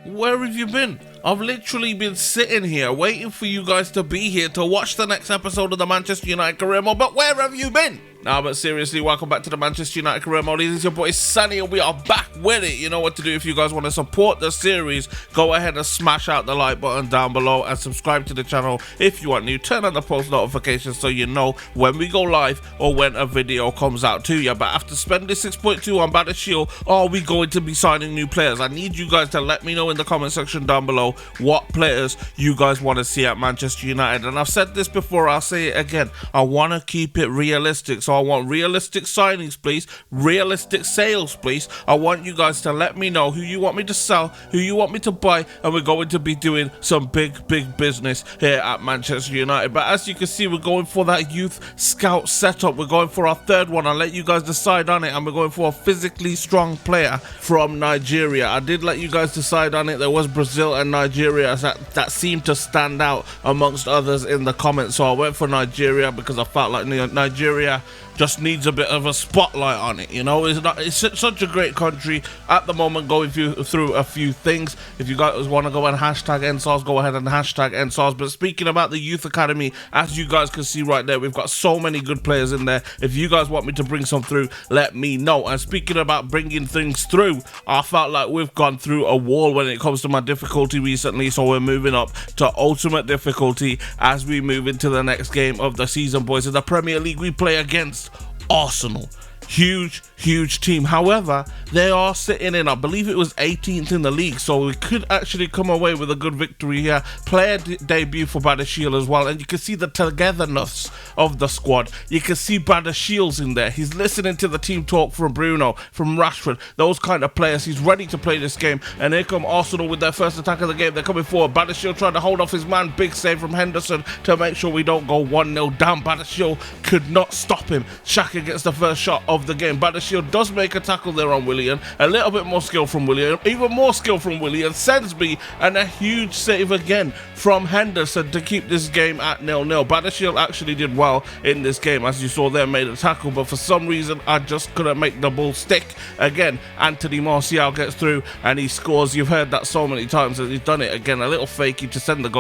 where have you been? I've literally been sitting here waiting for you guys to be here to watch the next episode of the Manchester United Career Mode, but where have you been? Nah, but seriously, welcome back to the Manchester United Career Mode. This is your boy Sunny and we are back with it. You know what to do if you guys want to support the series. Go ahead and smash out the like button down below and subscribe to the channel if you are new. Turn on the post notifications so you know when we go live or when a video comes out to you. But after spending 6.2 on Battlefield, are we going to be signing new players? I need you guys to let me know in the comment section down below what players you guys want to see at Manchester United. And I've said this before, I'll say it again. I want to keep it realistic. So I want realistic signings, please. Realistic sales, please. I want you guys to let me know who you want me to sell, who you want me to buy, and we're going to be doing some big business here at Manchester United. But as you can see, we're going for that youth scout setup. We're going for our third one. I'll let you guys decide on it, and we're going for a physically strong player from Nigeria. I did let you guys decide on it. There was Brazil and Nigeria that seemed to stand out amongst others in the comments, so I went for Nigeria because I felt like Nigeria just needs a bit of a spotlight on it. You know, it's such a great country at the moment, going through a few things. If you guys want to go and hashtag NSARS, go ahead and hashtag NSARS. But speaking about the youth academy, as you guys can see right there, we've got so many good players in there. If you guys want me to bring some through, let me know. And speaking about bringing things through, I felt like we've gone through a wall when it comes to my difficulty recently, so we're moving up to ultimate difficulty as we move into the next game of the season, boys. In the Premier League, we play against Arsenal. Huge team. However, they are sitting in, I believe it was 18th in the league, so we could actually come away with a good victory here. Player debut for Battlefield as well, and you can see the togetherness of the squad. You can see Battlefields in there. He's listening to the team talk from Bruno, from Rashford, those kind of players. He's ready to play this game, and here come Arsenal with their first attack of the game. They're coming forward. Battlefield trying to hold off his man. Big save from Henderson to make sure we don't go 1-0 down. Battlefield could not stop him. Xhaka gets the first shot of the game. Battlefield does make a tackle there on Willian. A little bit more skill from Willian. Even more skill from Willian. Sensby, and a huge save again from Henderson to keep this game at 0-0. Battlefield actually did well in this game, as you saw there, made a tackle, but for some reason I just couldn't make the ball stick. Again, Anthony Martial gets through and he scores. You've heard that so many times that he's done it again. A little fakey to send the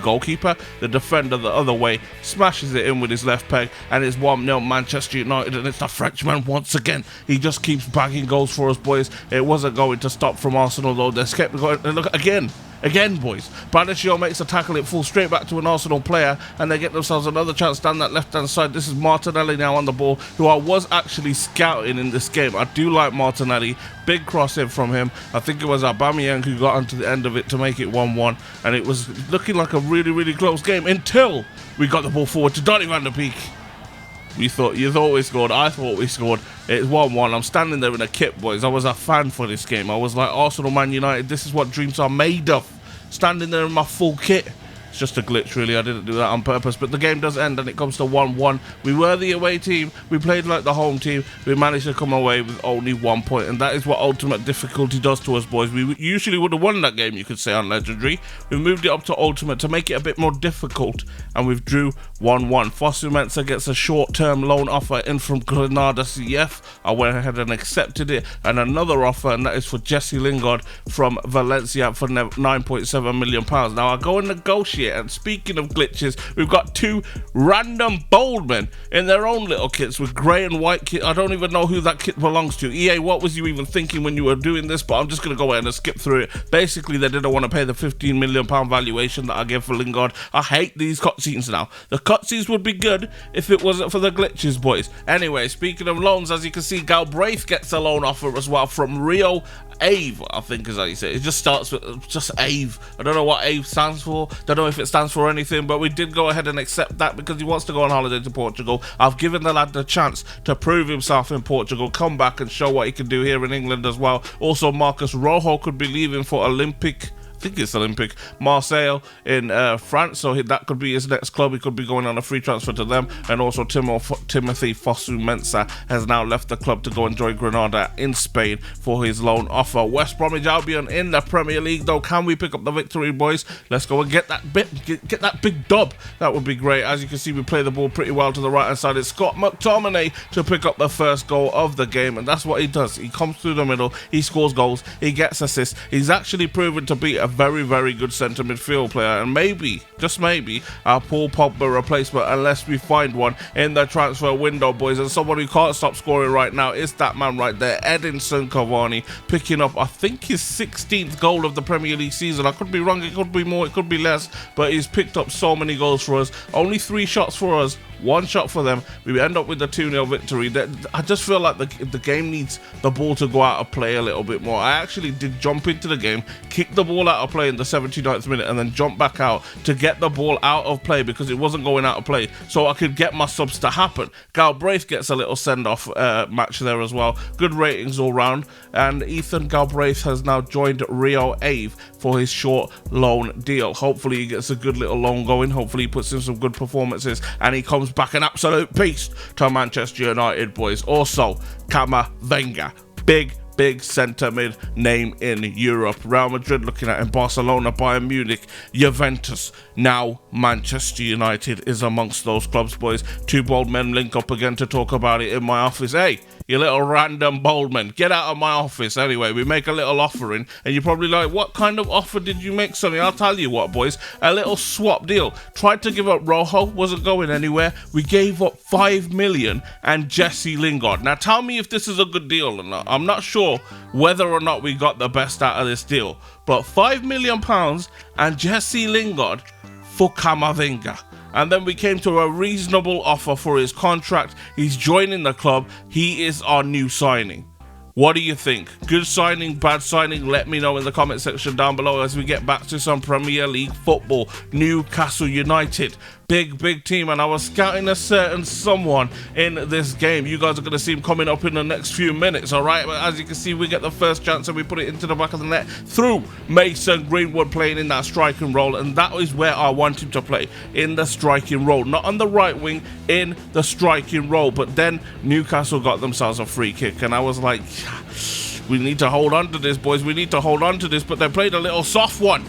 goalkeeper, the defender the other way, smashes it in with his left peg, and it's 1-0 Manchester United, and it's the Frenchman once again. He just keeps bagging goals for us, boys. It wasn't going to stop from Arsenal though. They kept going. And look again, boys. Battlefield makes a tackle, it falls straight back to an Arsenal player, and they get themselves another chance down that left-hand side. This is Martinelli now on the ball, who I was actually scouting in this game. I do like Martinelli. Big cross in from him. I think it was Aubameyang who got onto the end of it to make it 1-1, and it was looking like a really close game until we got the ball forward to Donny van de Beek. You thought we scored. I thought we scored. It's 1-1. I'm standing there in a kit, boys. I was a fan for this game. I was like, Arsenal, Man United, this is what dreams are made of. Standing there in my full kit. It's just a glitch, really. I didn't do that on purpose. But the game does end and it comes to 1-1. We were the away team. We played like the home team. We managed to come away with only 1 point. And that is what ultimate difficulty does to us, boys. We usually would have won that game, you could say, on Legendary. We moved it up to ultimate to make it a bit more difficult. And we've drew 1-1. Fosu Mensah gets a short-term loan offer in from Granada CF. I went ahead and accepted it. And another offer, and that is for Jesse Lingard from Valencia for £9.7 million. Now, I go and negotiate. And speaking of glitches, we've got two random bold men in their own little kits with grey and white kit. I don't even know who that kit belongs to. EA, what was you even thinking when you were doing this? But I'm just going to go ahead and skip through it. Basically, they didn't want to pay the £15 million valuation that I gave for Lingard. I hate these cutscenes now. The cutscenes would be good if it wasn't for the glitches, boys. Anyway, speaking of loans, as you can see, Galbraith gets a loan offer as well from Rio Ave, I think is how you say it. It just starts with just Ave. I don't know what Ave stands for. Don't know if it stands for anything, but we did go ahead and accept that because he wants to go on holiday to Portugal. I've given the lad the chance to prove himself in Portugal, come back and show what he can do here in England as well. Also, Marcus Rojo could be leaving for Olympic think it's Olympic Marseille in France, so that could be his next club. He could be going on a free transfer to them. And also Timothy Fosu-Mensah has now left the club to go and join Granada in Spain for his loan offer. West Bromwich Albion in the Premier League though. Can we pick up the victory, boys? Let's go and get that big dub. That would be great. As you can see, we play the ball pretty well to the right hand side. It's Scott McTominay to pick up the first goal of the game, and that's what he does. He comes through the middle, he scores goals, he gets assists. He's actually proven to be a very, very good centre midfield player, and maybe, just maybe, our Paul Pogba replacement, unless we find one in the transfer window, boys. And someone who can't stop scoring right now is that man right there, Edinson Cavani, picking up, I think, his 16th goal of the Premier League season. I could be wrong, it could be more, it could be less, but he's picked up so many goals for us. Only 3 shots for us, 1 shot for them. We end up with the 2-0 victory. I just feel like the game needs the ball to go out of play a little bit more. I actually did jump into the game, kick the ball out of play in the 79th minute, and then jump back out to get the ball out of play because it wasn't going out of play, so I could get my subs to happen. Galbraith gets a little send-off match there as well. Good ratings all round, and Ethan Galbraith has now joined Rio Ave for his short loan deal. Hopefully he gets a good little loan going. Hopefully he puts in some good performances and he comes back an absolute beast to Manchester United, boys. Also, Camavinga, big centre mid name in Europe. Real Madrid looking at him, Barcelona, Bayern Munich, Juventus, now Manchester United is amongst those clubs, boys. 2 bold men link up again to talk about it in my office. Hey, you little random bold men, get out of my office. Anyway, we make a little offering, and you're probably like, what kind of offer did you make, Sonny? I'll tell you what, boys, a little swap deal. Tried to give up Rojo, wasn't going anywhere. We gave up 5 million and Jesse Lingard. Now tell me if this is a good deal or not. I'm not sure whether or not we got the best out of this deal, but £5 million and Jesse Lingard for Camavinga. And then we came to a reasonable offer for his contract. He's joining the club. He is our new signing. What do you think? Good signing, bad signing? Let me know in the comment section down below as we get back to some Premier League football. Newcastle United, big team, and I was scouting a certain someone in this game. You guys are going to see him coming up in the next few minutes, alright? But as you can see, we get the first chance and we put it into the back of the net through Mason Greenwood, playing in that striking role, and that is where I want him to play, in the striking role. Not on the right wing, in the striking role. But then Newcastle got themselves a free kick, and I was like, we need to hold on to this, boys. We need to hold on to this. But they played a little soft one.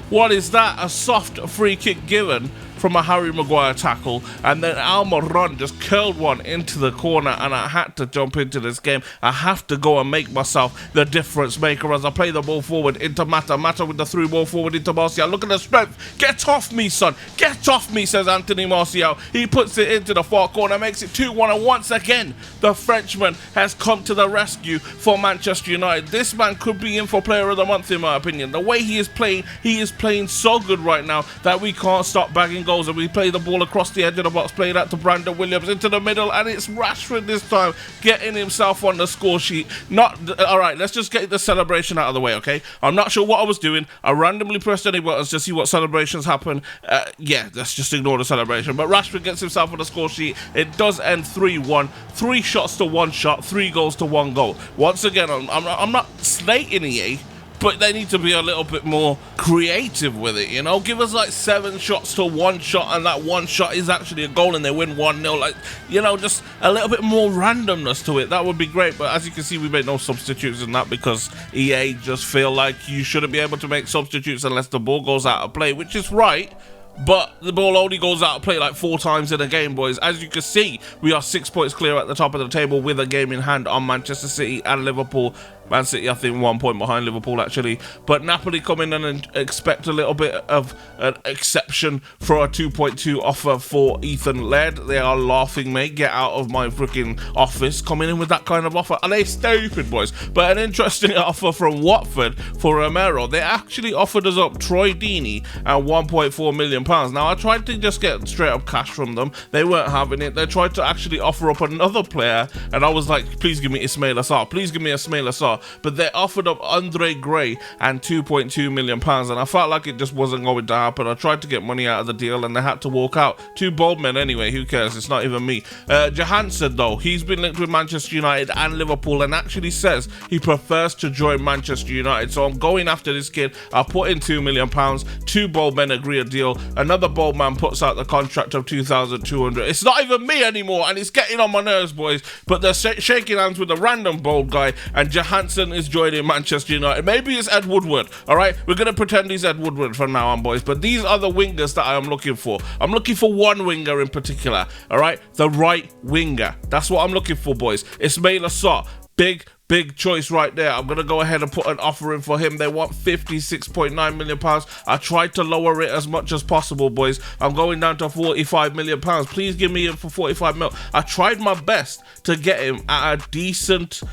What is that? A soft free kick given from a Harry Maguire tackle, and then Almiron just curled one into the corner, and I had to jump into this game. I have to go and make myself the difference maker as I play the ball forward into Mata with the through ball forward into Martial. Look at the strength. Get off me, son. Get off me, says Anthony Martial. He puts it into the far corner, makes it 2-1, and once again the Frenchman has come to the rescue for Manchester United. This man could be in for Player of the Month in my opinion. The way he is playing so good right now that we can't stop bagging goals, and we play the ball across the edge of the box, play that to Brandon Williams into the middle, and it's Rashford this time getting himself on the score sheet. Alright, let's just get the celebration out of the way, okay? I'm not sure what I was doing. I randomly pressed any buttons to see what celebrations happen. Yeah, let's just ignore the celebration. But Rashford gets himself on the score sheet. It does end 3-1. 3 shots to 1 shot, 3 goals to 1 goal. Once again, I'm not slating EA, but they need to be a little bit more creative with it, you know? Give us like 7 shots to 1 shot, and that 1 shot is actually a goal and they win 1-0. Like, you know, just a little bit more randomness to it. That would be great. But as you can see, we made no substitutes in that because EA just feel like you shouldn't be able to make substitutes unless the ball goes out of play, which is right. But the ball only goes out of play like 4 times in a game, boys. As you can see, we are 6 points clear at the top of the table with a game in hand on Manchester City and Liverpool. Man City, I think, 1 point behind Liverpool, actually. But Napoli come in and expect a little bit of an exception for a 2.2 offer for Ethan Laird. They are laughing, mate. Get out of my freaking office. Coming in with that kind of offer. Are they stupid, boys? But an interesting offer from Watford for Romero. They actually offered us up Troy Deeney at £1.4 million. Now, I tried to just get straight up cash from them. They weren't having it. They tried to actually offer up another player, and I was like, please give me Ismail Assar. Please give me Ismail Assar. star, but they offered up Andre Gray and £2.2 million, and I felt like it just wasn't going to happen. I tried to get money out of the deal and they had to walk out. Two bold men anyway, who cares? It's not even me. Johansson though, he's been linked with Manchester United and Liverpool and actually says he prefers to join Manchester United, so I'm going after this kid. I'll put in £2 million. Two bold men agree a deal. Another bold man puts out the contract of 2,200. It's not even me anymore and it's getting on my nerves, boys, but they're shaking hands with a random bold guy and Johansson is joining Manchester United. Maybe it's Ed Woodward, alright? We're going to pretend he's Ed Woodward from now on, boys, but these are the wingers that I am looking for. I'm looking for one winger in particular, alright? The right winger. That's what I'm looking for, boys. Ismail Assar. Big choice right there. I'm going to go ahead and put an offer in for him. They want £56.9 million. I tried to lower it as much as possible, boys. I'm going down to £45 million. Please give me him for 45 mil. I tried my best to get him at a decent,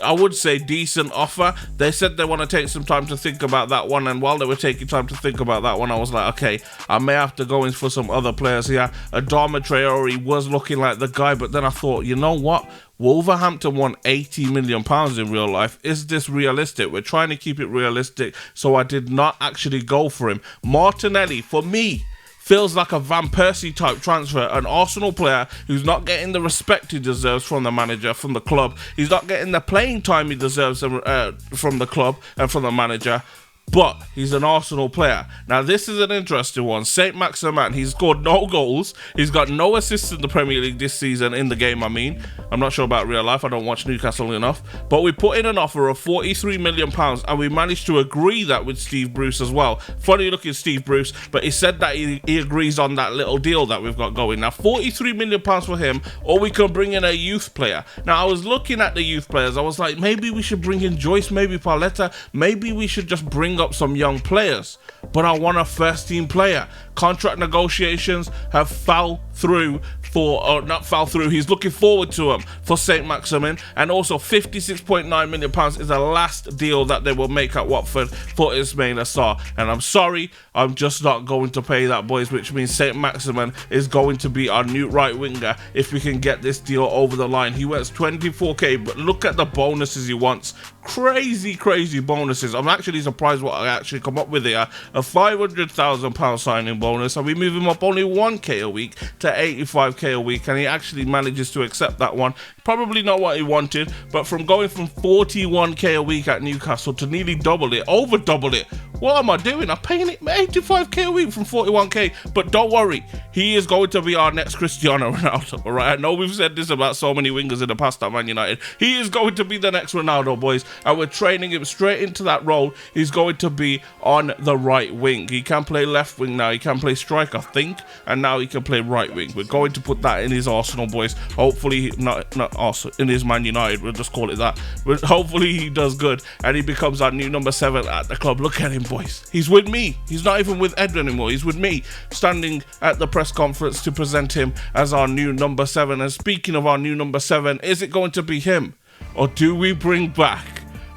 I would say decent offer. They said they want to take some time to think about that one, and while they were taking time to think about that one, I was like, okay, I may have to go in for some other players here. Adama Traore was looking like the guy, but then I thought, you know what? Wolverhampton won £80 million in real life. Is this realistic? We're trying to keep it realistic, so I did not actually go for him. Martinelli, for me, feels like a Van Persie type transfer, an Arsenal player who's not getting the respect he deserves from the manager, from the club. He's not getting the playing time he deserves from the club and from the manager. But he's an Arsenal player. Now, this is an interesting one. Saint Maximin, he's scored no goals. He's got no assists in the Premier League this season, in the game, I mean. I'm not sure about real life. I don't watch Newcastle enough. But we put in an offer of £43 million, and we managed to agree that with Steve Bruce as well. Funny looking Steve Bruce, but he said that he agrees on that little deal that we've got going. Now, £43 million for him, or we can bring in a youth player. Now, I was looking at the youth players. I was like, maybe we should bring in Joyce, maybe Pauletta. Maybe we should just bring up some young players, but I want a first team player. Contract negotiations have fell through he's looking forward to them for Saint Maximin, and also £56.9 million is the last deal that they will make at Watford for Ismail Assar, and I'm sorry, I'm just not going to pay that, boys, which means Saint Maximin is going to be our new right winger if we can get this deal over the line. He wants 24k, but look at the bonuses he wants. Crazy bonuses. I'm actually surprised what I actually come up with here. A £500,000 signing bonus, and we move him up only 1k a week to 85k a week, and he actually manages to accept that one. Probably not what he wanted, but from going from 41k a week at Newcastle to nearly double it, over double it. What am I doing? I'm paying it 85k a week from 41k, but don't worry, he is going to be our next Cristiano Ronaldo, alright? I know we've said this about so many wingers in the past at Man United. He is going to be the next Ronaldo, boys, and we're training him straight into that role. He's going to be on the right wing. He can play left wing now, he can play strike, I think, and now he can play right wing. We're going to put that in his Arsenal, boys. Hopefully, not Arsenal, in his Man United, we'll just call it that. But hopefully he does good and he becomes our new number 7 at the club. Look at him, boys. He's with me. He's not even with Ed anymore. He's with me, standing at the press conference to present him as our new number 7. And speaking of our new number 7, is it going to be him? Or do we bring back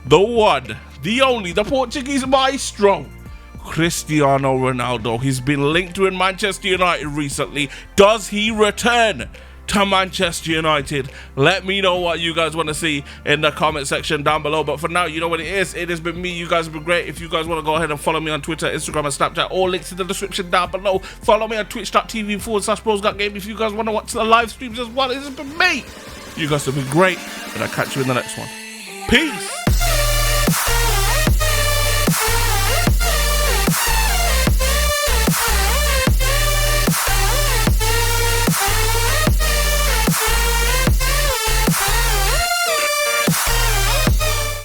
the one, the only, the Portuguese maestro, Cristiano Ronaldo? He's been linked with Manchester United recently. Does he return to Manchester United? Let me know what you guys want to see in the comment section down below. But for now, you know what it is. It has been me. You guys have been great. If you guys want to go ahead and follow me on Twitter, Instagram, and Snapchat, all links in the description down below. Follow me on twitch.tv/BrosGotGame if you guys want to watch the live streams as well. It has been me. You guys have been great, and I'll catch you in the next one. Peace.